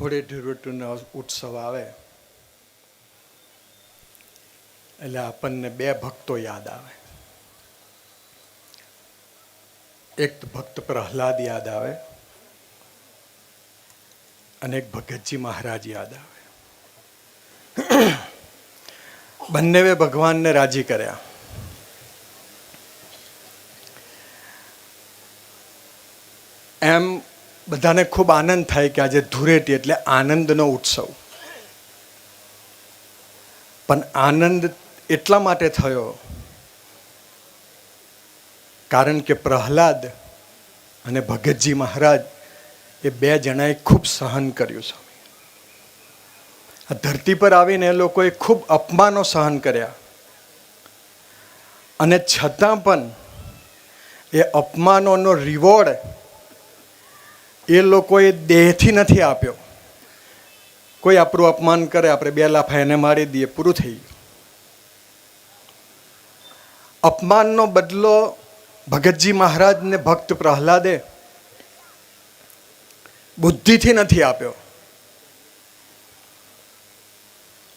હોળી ધૂળેટીનો ઉત્સવ આવે એટલે આપણને બે ભક્તો યાદ આવે. એક ભક્ત પ્રહલાદ યાદ આવે અને એક ભગતજી મહારાજ યાદ આવે. બંનેવે ભગવાનને રાજી કર્યા. એમ બધાને ખૂબ આનંદ થાય કે આજે ધૂળેટી એટલે આનંદનો ઉત્સવ. પણ આનંદ એટલા માટે થયો કારણ કે પ્રહલાદ અને ભગતજી મહારાજ એ બે જણાએ ખૂબ સહન કર્યું છે. આ ધરતી પર આવીને એ લોકોએ ખૂબ અપમાનો સહન કર્યા અને છતાં પણ એ અપમાનોનો રિવોર્ડ એ લોકોએ દેહથી નથી આપ્યો. કોઈ આપણું અપમાન કરે, આપણે બે લાફા એને મારી દઈએ, પૂરું થઈ ગયું. અપમાનનો બદલો ભગતજી મહારાજને ભક્ત પ્રહલાદે બુદ્ધિથી નથી આપ્યો.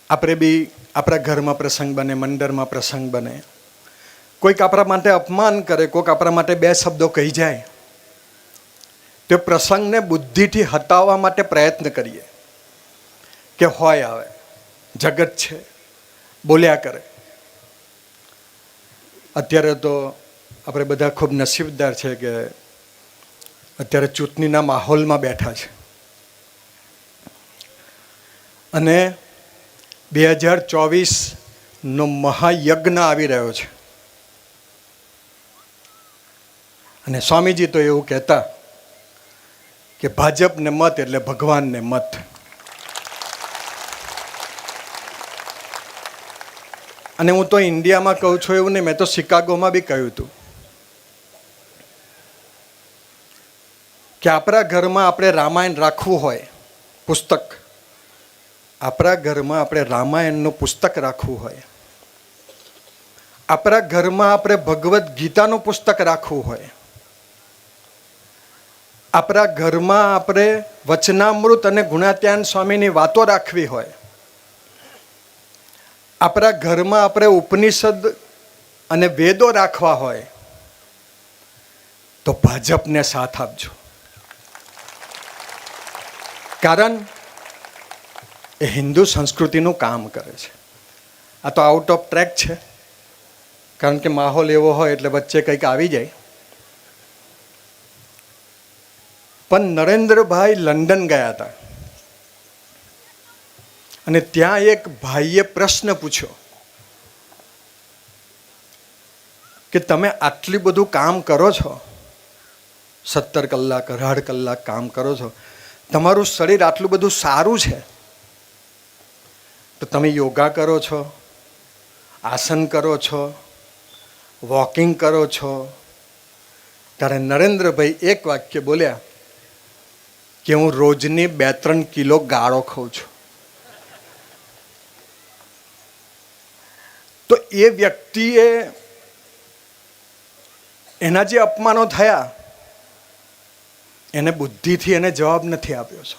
આપણે બી આપણા ઘરમાં પ્રસંગ બને, મંડળમાં પ્રસંગ બને, કોઈક આપણા માટે અપમાન કરે, કોઈક આપણા માટે બે શબ્દો કહી જાય, તે પ્રસંગને બુદ્ધિથી હટાવવા માટે પ્રયત્ન કરીએ કે હોય આવે, જગત છે, બોલ્યા કરે. અત્યારે તો આપણે બધા ખૂબ નસીબદાર છે કે અત્યારે ચૂંટણીના માહોલમાં બેઠા છે અને 2024નો મહાયજ્ઞ આવી રહ્યો છે. અને સ્વામીજી તો એવું કહેતા કે ભાજપને મત એટલે ભગવાનને મત. અને હું તો ઇન્ડિયામાં કહું છું એવું નહીં, મેં તો શિકાગોમાં બી કહ્યું હતું કે આપણા ઘરમાં આપણે રામાયણ રાખવું હોય, પુસ્તક, આપણા ઘરમાં આપણે રામાયણનું પુસ્તક રાખવું હોય, આપણા ઘરમાં આપણે ભગવદ્ ગીતાનું પુસ્તક રાખવું હોય, આપણા ઘરમાં આપણે વચનામૃત અને ગુણાત્યાન સ્વામીની વાતો રાખવી હોય, આપણા ઘરમાં આપણે ઉપનિષદ અને વેદો રાખવા હોય તો ભાજપને સાથ આપજો. કારણ એ હિન્દુ સંસ્કૃતિનું કામ કરે છે. આ તો આઉટ ઓફ ટ્રેક છે કારણ કે માહોલ એવો હોય એટલે વચ્ચે કંઈક આવી જાય. પણ નરેન્દ્રભાઈ લંડન ગયા હતા અને ત્યાં એક ભાઈએ પ્રશ્ન પૂછ્યો કે તમે આટલું બધું કામ કરો છો, 17 કલાક 18 કલાક કામ કરો છો, તમારું શરીર આટલું બધું સારું છે તો તમે યોગા કરો છો, આસન કરો છો, વોકિંગ કરો છો. ત્યારે નરેન્દ્રભાઈ એક વાક્ય બોલ્યા કે હું રોજની 2-3 કિલો ગાળો ખાઉં છું. તો એ વ્યક્તિએ એના જે અપમાનો થયા એને બુદ્ધિથી એને જવાબ નથી આપ્યો છે.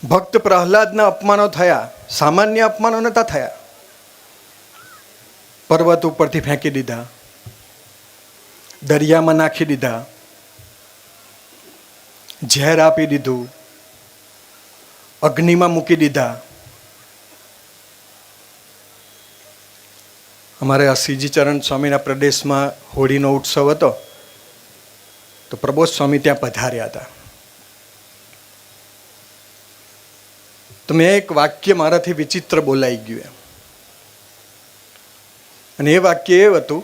ભક્ત પ્રહલાદના અપમાનો થયા, સામાન્ય અપમાનો નહોતા થયા. પર્વત ઉપરથી ફેંકી દીધા, દરિયામાં નાખી દીધા, ઝેર આપી દીધું, અગ્નિમાં મૂકી દીધા. અમારે આ શ્રીજી ચરણ સ્વામીના પ્રદેશમાં હોળીનો ઉત્સવ હતો તો પ્રબોધ સ્વામી ત્યાં પધાર્યા હતા. તો મેં એક વાક્ય મારાથી વિચિત્ર બોલાઈ ગયું એમ, અને એ વાક્ય એ હતું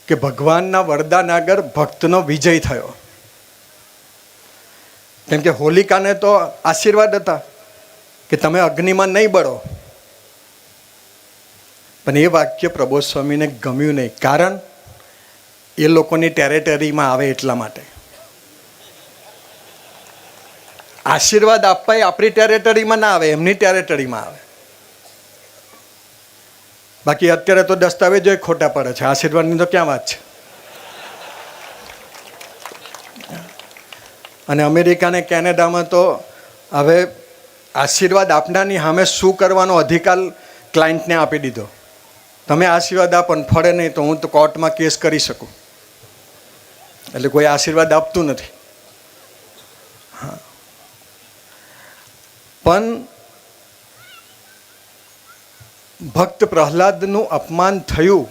કે ભગવાનના વરદાન આગળ ભક્તનો વિજય થયો. કેમ કે હોલિકાને તો આશીર્વાદ હતા કે તમે અગ્નિમાં નહીં બળો. પણ એ વાક્ય પ્રબોધ સ્વામીને ગમ્યું નહીં, કારણ એ લોકોની ટેરેટરીમાં આવે એટલા માટે. આશીર્વાદ આપવા એ આપણી ટેરેટરીમાં ના આવે, એમની ટેરેટરીમાં આવે. બાકી અત્યારે તો દસ્તાવેજો ખોટા પડે છે, આશીર્વાદની તો ક્યાં વાત છે. અને અમેરિકા ને કેનેડામાં તો હવે આશીર્વાદ આપનારની સામે શું કરવાનો અધિકાર ક્લાયન્ટને આપી દીધો. તમે આશીર્વાદ આપો ને ફળે નહીં તો હું તો કોર્ટમાં કેસ કરી શકું. એટલે કોઈ આશીર્વાદ આપતું નથી. હા, પણ ભક્ત પ્રહલાદનું અપમાન થયું,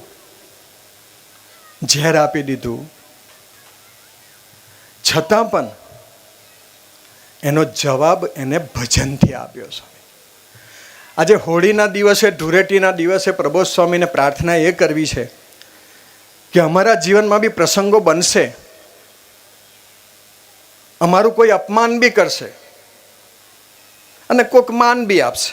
ઝેર આપી દીધું, છતાં પણ એનો જવાબ એને ભજનથી આપ્યો છે. આજે હોળીના દિવસે, ધૂળેટીના દિવસે પ્રબોધ સ્વામીને પ્રાર્થના એ કરવી છે કે અમારા જીવનમાં બી પ્રસંગો બનશે, અમારું કોઈ અપમાન બી કરશે અને કોઈક માન બી આપશે,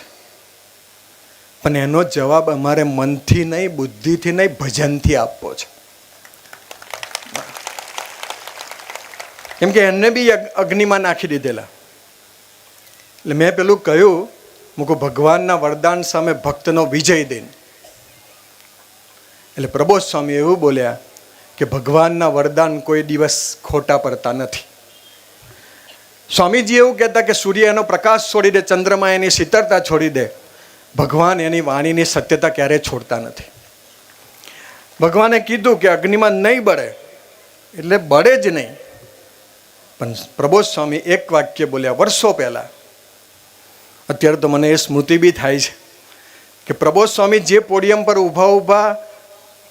પણ એનો જવાબ અમારે મનથી નહીં, બુદ્ધિથી નહીં, ભજનથી આપવો છે. કેમ કે એમને બી અગ્નિમાં નાખી દીધેલા. એટલે મેં પેલું કહ્યું, મૂકું ભગવાનના વરદાન સામે ભક્તનો વિજય દિન. એટલે પ્રબોધ સ્વામી એવું બોલ્યા કે ભગવાનના વરદાન કોઈ દિવસ ખોટા પડતા નથી. સ્વામીજી એવું કહેતા કે સૂર્ય એનો પ્રકાશ છોડી દે, ચંદ્રમા એની શીતળતા છોડી દે, ભગવાન એની વાણીની સત્યતા ક્યારેય છોડતા નથી. ભગવાને કીધું કે અગ્નિમાં નહીં બળે એટલે બળે જ નહીં. પણ પ્રબોધ સ્વામી એક વાક્ય બોલ્યા વર્ષો પહેલાં, અત્યારે તો મને એ સ્મૃતિ બી થાય છે કે પ્રબોધ સ્વામી જે પોડિયમ પર ઊભા ઊભા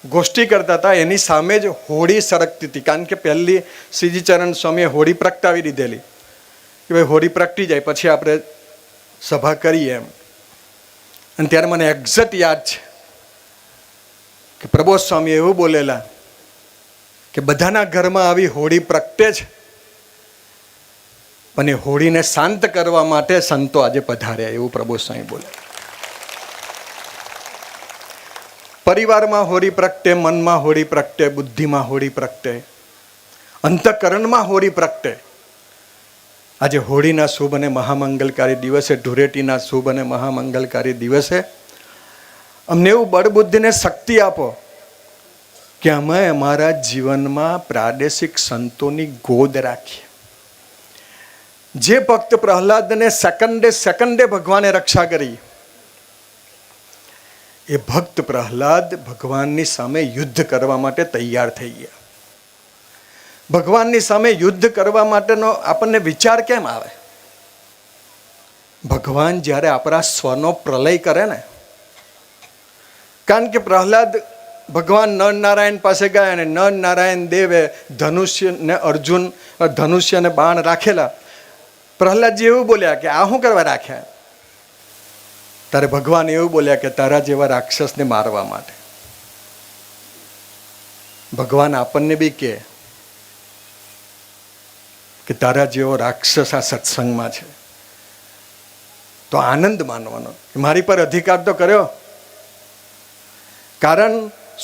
ગોષ્ઠી કરતા હતા એની સામે જ હોળી સળગતી હતી. કારણ કે પહેલી શ્રીજીચરણ સ્વામીએ હોળી પ્રગટાવી દીધેલી કે ભાઈ હોળી પ્રગટી જાય પછી આપણે સભા કરીએ એમ. અને ત્યારે મને એક્ઝેક્ટ યાદ છે કે પ્રબોધ સ્વામી એવું બોલેલા કે બધાના ઘરમાં આવી હોળી પ્રગટે છે, પણ એ હોળીને શાંત કરવા માટે સંતો આજે પધાર્યા, એવું પ્રબોધ સ્વામી બોલે. પરિવારમાં હોળી પ્રગટે, મનમાં હોળી પ્રગટે, બુદ્ધિમાં હોળી પ્રગટે, અંતઃકરણમાં હોળી પ્રગટે. આજે હોળીના શુભ અને મહામંગલકારી દિવસે, ધૂળેટીના શુભ અને મહામંગલકારી દિવસે અમને એવું બળબુદ્ધિને શક્તિ આપો કે અમે અમારા જીવનમાં પ્રાદેશિક સંતોની ગોદ રાખીએ. જે ભક્ત પ્રહલાદને સેકન્ડે સેકન્ડે ભગવાને રક્ષા કરી, એ ભક્ત પ્રહલાદ ભગવાનની સામે યુદ્ધ કરવા માટે તૈયાર થઈ ગયા. ભગવાનની સામે યુદ્ધ કરવા માટેનો આપણને વિચાર કેમ આવે? ભગવાન જ્યારે આપણા સ્વનો પ્રલય કરે ને, કારણ કે પ્રહલાદ ભગવાન નર નારાયણ પાસે ગયા અને નર નારાયણ દેવે ધનુષ્ય ને અર્જુન ધનુષ્ય ને બાણ રાખેલા. પ્રહલાદજી એવું બોલ્યા કે આ શું કરવા રાખ્યા? ત્યારે ભગવાન એવું બોલ્યા કે તારા જેવા રાક્ષસને મારવા માટે. ભગવાન આપણને બી કે તારા જેવો રાક્ષસ આ સત્સંગમાં છે તો આનંદ માનવાનો, મારી પર અધિકાર તો કર્યો. કારણ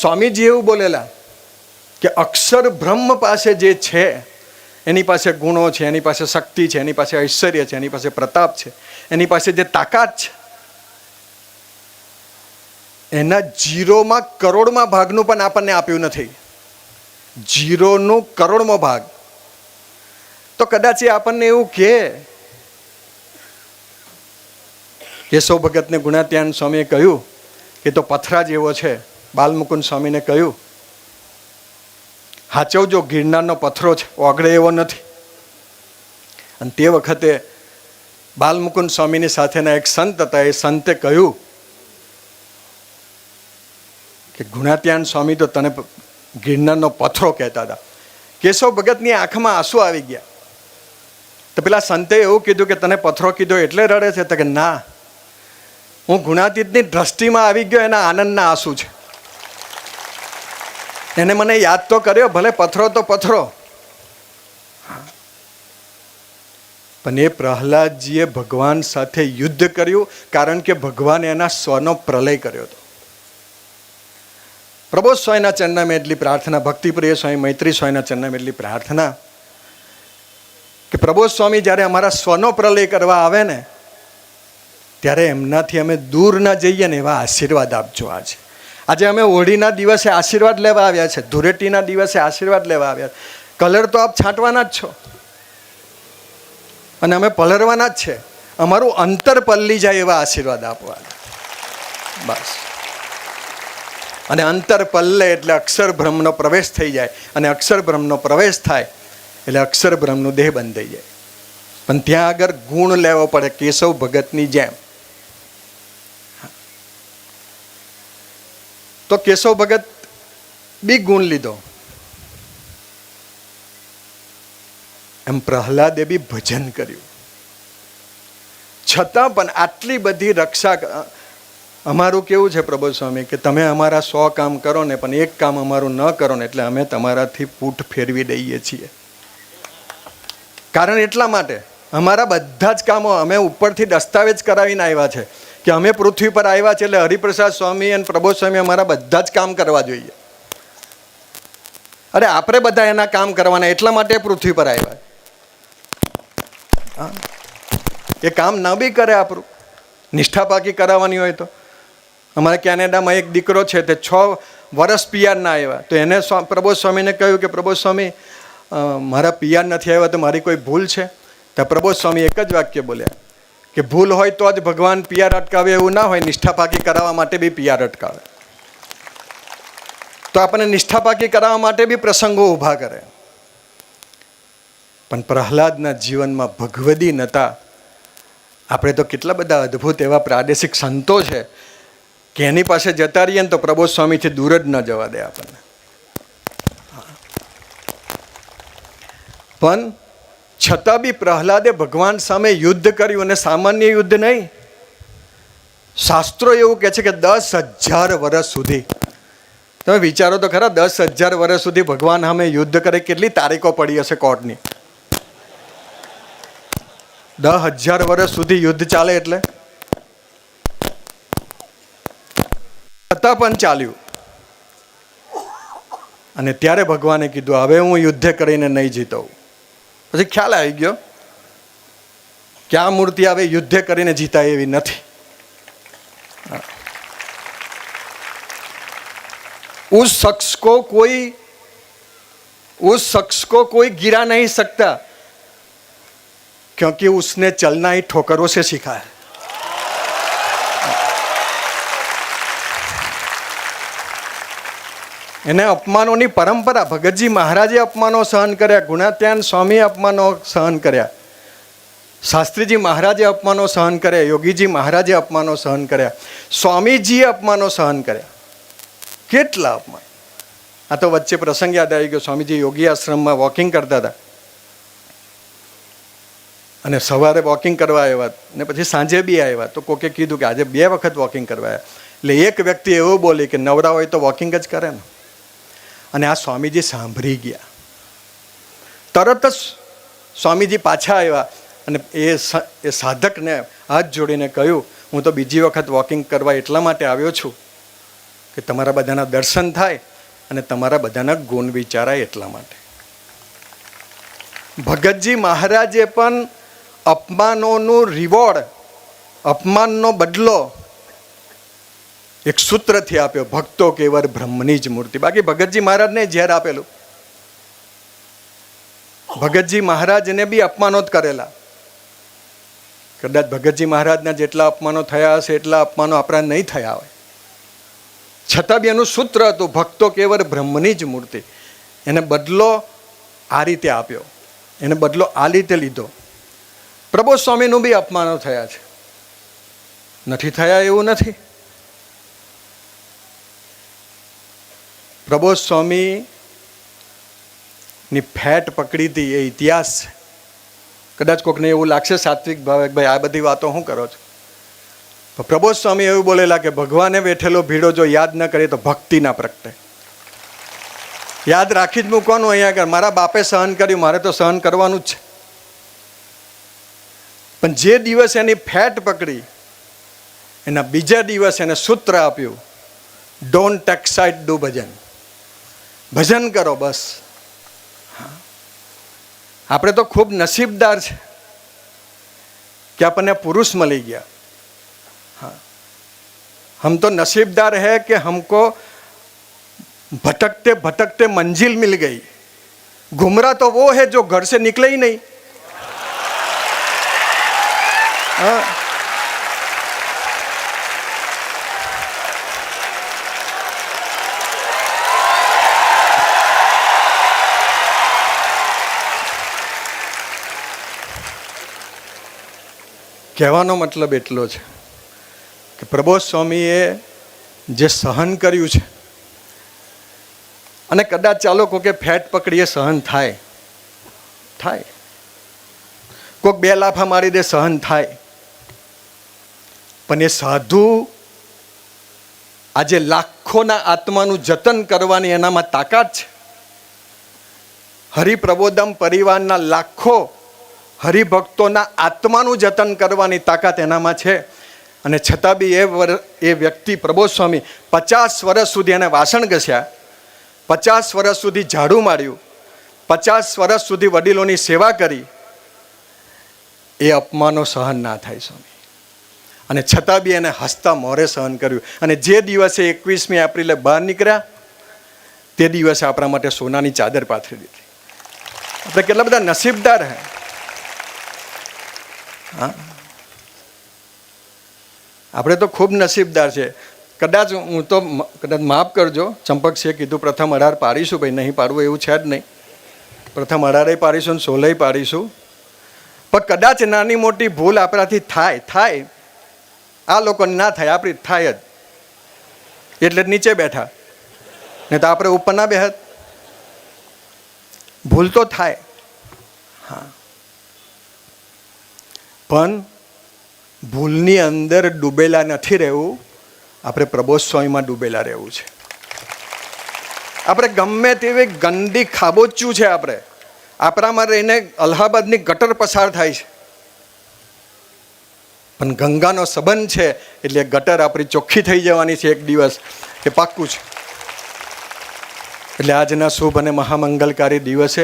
સ્વામીજી એવું બોલેલા કે અક્ષર બ્રહ્મ પાસે જે છે, એની પાસે ગુણો છે, એની પાસે શક્તિ છે, એની પાસે ઐશ્વર્ય છે, એની પાસે પ્રતાપ છે, એની પાસે જે તાકાત છે, એના જીરોમાં કરોડમાં ભાગનું પણ આપણને આપ્યું નથી. જીરોનું કરોડમો ભાગ. તો કદાચ એ આપણને એવું કે કેશવ ભગતને ગુણાત્યાન સ્વામીએ કહ્યું કે તો પથરા જેવો છે. બાલમુકુંદ સ્વામીને કહ્યું હાચવજો, ગિરનારનો પથરો છે, ઓગળે એવો નથી. અને તે વખતે બાલમુકુંદ સ્વામીની સાથેના એક સંત હતા. એ સંતે કહ્યું કે ગુણાત્યાન સ્વામી તો તને ગિરનારનો પથરો કહેતા હતા. કેશવ ભગતની આંખમાં આંસુ આવી ગયા. તો પેલા સંતે એવું કીધું કે તને પથરો કીધો એટલે રડે છે? તો કે ના, હું ગુણાતીતની દ્રષ્ટિમાં આવી ગયો, એના આનંદના આંસુ છે. એને મને યાદ તો કર્યો, ભલે પથરો તો પથરો. પણ એ પ્રહલાદજીએ ભગવાન સાથે યુદ્ધ કર્યું, કારણ કે ભગવાને એના સ્વનો પ્રલય કર્યો હતો. પ્રબોધ સ્વામીના ચરણમાં એટલી પ્રાર્થના, ભક્તિપ્રિય સ્વામી મૈત્રી સ્વામીના ચરણમાં એટલી પ્રાર્થના કે પ્રબોધ સ્વામી જ્યારે અમારા સ્વનો પ્રલય કરવા આવે ને, ત્યારે એમનાથી અમે દૂર ના જઈએ ને એવા આશીર્વાદ આપજો. આજે અમે હોળીના દિવસે આશીર્વાદ લેવા આવ્યા છે, ધૂળેટીના દિવસે આશીર્વાદ લેવા આવ્યા. કલર તો આપ છાંટવાના જ છો, અને અમે પલરવાના જ છે. અમારું અંતર પલ્લી જાય એવા આશીર્વાદ આપવાના, બસ. અને અંતર પલ્લે એટલે અક્ષર બ્રહ્મનો પ્રવેશ થઈ જાય, અને અક્ષર બ્રહ્મનો પ્રવેશ થાય એટલે અક્ષર બ્રહ્મનું દેહ બંધ થઈ જાય. પણ ત્યાં આગળ ગુણ લેવો પડે, કેશવ ભગતની જેમ. તો કેશવ ભગત બી ગુણ લીધો, એમ પ્રહલાદે બી ભજન કર્યું. છતાં પણ આટલી બધી રક્ષા. અમારું કેવું છે પ્રબોધ સ્વામી કે તમે અમારા 100 કામ કરો ને, પણ એક કામ અમારું ન કરો ને એટલે અમે તમારાથી પૂઠ ફેરવી દઈએ છીએ. કારણ એટલા માટે અમારા બધા જ કામો અમે ઉપરથી દસ્તાવેજ કરાવીને આવ્યા છે કે અમે પૃથ્વી પર આવ્યા છે એટલે હરિપ્રસાદ સ્વામી અને પ્રબોધ સ્વામી અમારા બધા જ કામ કરવા જોઈએ. અરે આપણે બધા એના કામ કરવાના, એટલા માટે પૃથ્વી પર આવ્યા. એ કામ ન બી કરે, આપણું નિષ્ઠા પાકી કરાવવાની હોય તો. અમારે કેનેડામાં એક દીકરો છે, તે 6 વર્ષ પિયાર ના આવ્યા, તો એને પ્રબોધ સ્વામીને કહ્યું કે પ્રબોધ સ્વામી મારા પિયાર નથી આવ્યા તો મારી કોઈ ભૂલ છે? તો પ્રબોધ સ્વામી એક જ વાક્ય બોલ્યા કે ભૂલ હોય તો જ ભગવાન પિયાર અટકાવે એવું ના હોય, નિષ્ઠા પાકી કરાવવા માટે બી પિયાર અટકાવે. તો આપણને નિષ્ઠા પાકી કરાવવા માટે બી પ્રસંગો ઊભા કરે. પણ પ્રહલાદના જીવનમાં ભગવદી નતા. આપણે તો કેટલા બધા અદ્ભુત એવા પ્રાદેશિક સંતો છે કે એની પાસે જતા રહીએ ને તો પ્રબોધ સ્વામીથી દૂર જ ન જવા દે આપણને. પણ છતાં બી પ્રહલાદે ભગવાન સામે યુદ્ધ કર્યું, અને સામાન્ય યુદ્ધ નહીં. શાસ્ત્રો એવું કહે છે કે 10,000 વર્ષ સુધી. તમે વિચારો તો ખરા, 10,000 વર્ષ સુધી ભગવાન સામે યુદ્ધ કરે, કેટલી તારીખો પડી હશે કોર્ટની? 10,000 વર્ષ સુધી યુદ્ધ ચાલે એટલે છતાં પણ ચાલ્યું. અને ત્યારે ભગવાને કીધું હવે હું યુદ્ધ કરીને નહીં જીતવું. પછી ખ્યાલ આવી ગયો કે આ મૂર્તિ હવે યુદ્ધ કરીને જીતાય એવી નથી. उस शख्स को कोई गिरा नहीं सकता क्योंकि उसने चलना ही ठोकरों से सीखा है. એને અપમાનોની પરંપરા. ભગતજી મહારાજે અપમાનો સહન કર્યા, ગુણાત્યાન સ્વામી અપમાનો સહન કર્યા, શાસ્ત્રીજી મહારાજે અપમાનો સહન કર્યા, યોગીજી મહારાજે અપમાનો સહન કર્યા, સ્વામીજીએ અપમાનો સહન કર્યા. કેટલા અપમાન! આ તો વચ્ચે પ્રસંગ યાદ આવી ગયો. સ્વામીજી યોગી આશ્રમમાં વોકિંગ કરતા હતા, અને સવારે વોકિંગ કરવા આવ્યા ને પછી સાંજે બી આવ્યા. તો કોકે કીધું કે આજે 2 વખત વોકિંગ કરવા આવ્યા. એટલે એક વ્યક્તિ એવું બોલી કે નવરા હોય તો વોકિંગ જ કરે ને. અને આ સ્વામીજી સાંભળી ગયા. તરત જ સ્વામીજી પાછા આવ્યા અને એ સાધકને હાથ જોડીને કહ્યું, હું તો બીજી વખત વોકિંગ કરવા એટલા માટે આવ્યો છું કે તમારા બધાના દર્શન થાય અને તમારા બધાના ગુણ વિચારાય એટલા માટે. ભગતજી મહારાજે પણ અપમાનોનું રિવોર્ડ, અપમાનનો બદલો એક સૂત્રથી આપ્યો, ભક્તો કેવર બ્રહ્મની જ મૂર્તિ. બાકી ભગતજી મહારાજને ઝેર આપેલું. ભગતજી મહારાજને બી અપમાનો જ કરેલા. કદાચ ભગતજી મહારાજના જેટલા અપમાનો થયા હશે એટલા અપમાનો આપણા નહીં થયા હોય, છતાં બી એનું સૂત્ર હતું ભક્તો કેવર બ્રહ્મની જ મૂર્તિ. એને બદલો આ રીતે આપ્યો, એને બદલો આ રીતે લીધો. પ્રબોધ સ્વામીનું બી અપમાનો થયા છે, નથી થયા એવું નથી. પ્રબોધ સ્વામીની ફેટ પકડી હતી એ ઇતિહાસ છે. કદાચ કોકને એવું લાગશે સાત્વિક ભાવે ભાઈ આ બધી વાતો શું કરો છો? પ્રબોધ સ્વામી એવું બોલેલા કે ભગવાને બેઠેલો ભીડો જો યાદ ન કરીએ તો ભક્તિ ના પ્રગટે. યાદ રાખી જ મૂકવાનું. અહીંયા આગળ મારા બાપે સહન કર્યું, મારે તો સહન કરવાનું જ છે. પણ જે દિવસ એની ફેટ પકડી એના બીજા દિવસ એને સૂત્ર આપ્યું, ડોન્ટ એક્સાઇટ, ડુ ભજન. ભજન કરો બસ. આપણે તો ખૂબ નસીબદાર છે કે આપણને પુરુષ મળી ગયા. हम तो नसीबदार है कि हमको भटकते भटकते मंजिल मिल गई. गुमराह तो वो है जो घर से निकले ही नहीं. હા, કહેવાનો મતલબ એટલો છે કે પ્રબોધ સ્વામીએ જે સહન કર્યું છે, અને કદાચ ચાલો કોકે ફેટ પકડીએ સહન થાય, કોઈક 2 લાફા મારી દે સહન થાય, પણ એ સાધુ આજે લાખોના આત્માનું જતન કરવાની એનામાં તાકાત છે. હરિપ્રબોધમ પરિવારના લાખો હરિભક્તોના આત્માનું જતન કરવાની તાકાત એનામાં છે. અને છતાં બી એ વ્યક્તિ પ્રબોધ સ્વામી 50 વર્ષ સુધી એને વાસણ ઘસ્યા, 50 વર્ષ સુધી ઝાડુ માર્યું, 50 વર્ષ સુધી વડીલોની સેવા કરી. એ અપમાનો સહન ના થાય સ્વામી, અને છતાં બી એને હસતા મોરે સહન કર્યું. અને જે દિવસે 21મી એપ્રિલે બહાર નીકળ્યા તે દિવસે આપણા માટે સોનાની ચાદર પાથરી દીધી. આપણે કેટલા બધા નસીબદાર હે. હા, આપણે તો ખૂબ નસીબદાર છે. કદાચ હું તો કદાચ માફ કરજો, ચંપકસિંહે કીધું પ્રથમ 18 પાડીશું, ભાઈ નહીં પાડવું એવું છે જ નહીં. પ્રથમ 18 પાડીશું ને 16 પાડીશું. પણ કદાચ નાની મોટી ભૂલ આપણાથી થાય, આ લોકોને ના થાય, આપણી થાય જ, એટલે નીચે બેઠા, નહીં તો આપણે ઉપર ના બેહત. ભૂલ તો થાય, હા, પણ ભૂલની અંદર ડૂબેલા નથી રહેવું, આપણે પ્રબોધ સ્વામીમાં ડૂબેલા રહેવું છે. આપણે ગમે તેવી ગંદી ખાબોચ્યું છે, આપણામાં રહીને અલ્હાબાદની ગટર પસાર થાય છે, પણ ગંગાનો સંબંધ છે એટલે ગટર આપણી ચોખ્ખી થઈ જવાની છે એક દિવસ, એ પાક્કું છે. એટલે આજના શુભ અને મહામંગલકારી દિવસે,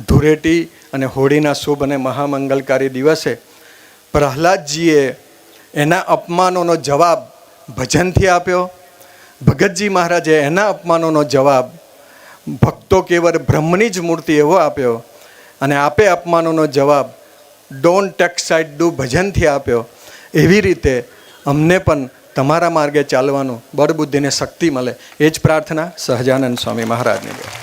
ધૂળેટી અને હોળીના શુભ અને મહામંગલકારી દિવસે પ્રહલાદજીએ એના અપમાનોનો જવાબ ભજનથી આપ્યો. ભગતજી મહારાજે એના અપમાનોનો જવાબ ભક્તો કેવળ બ્રહ્મની જ મૂર્તિ એવો આપ્યો. અને આપે અપમાનોનો જવાબ ડોન્ટ ટેક સાઇડ ડુ ભજનથી આપ્યો. એવી રીતે અમને પણ તમારા માર્ગે ચાલવાનું બળ બુદ્ધિને શક્તિ મળે, એ જ પ્રાર્થના સહજાનંદ સ્વામી મહારાજની.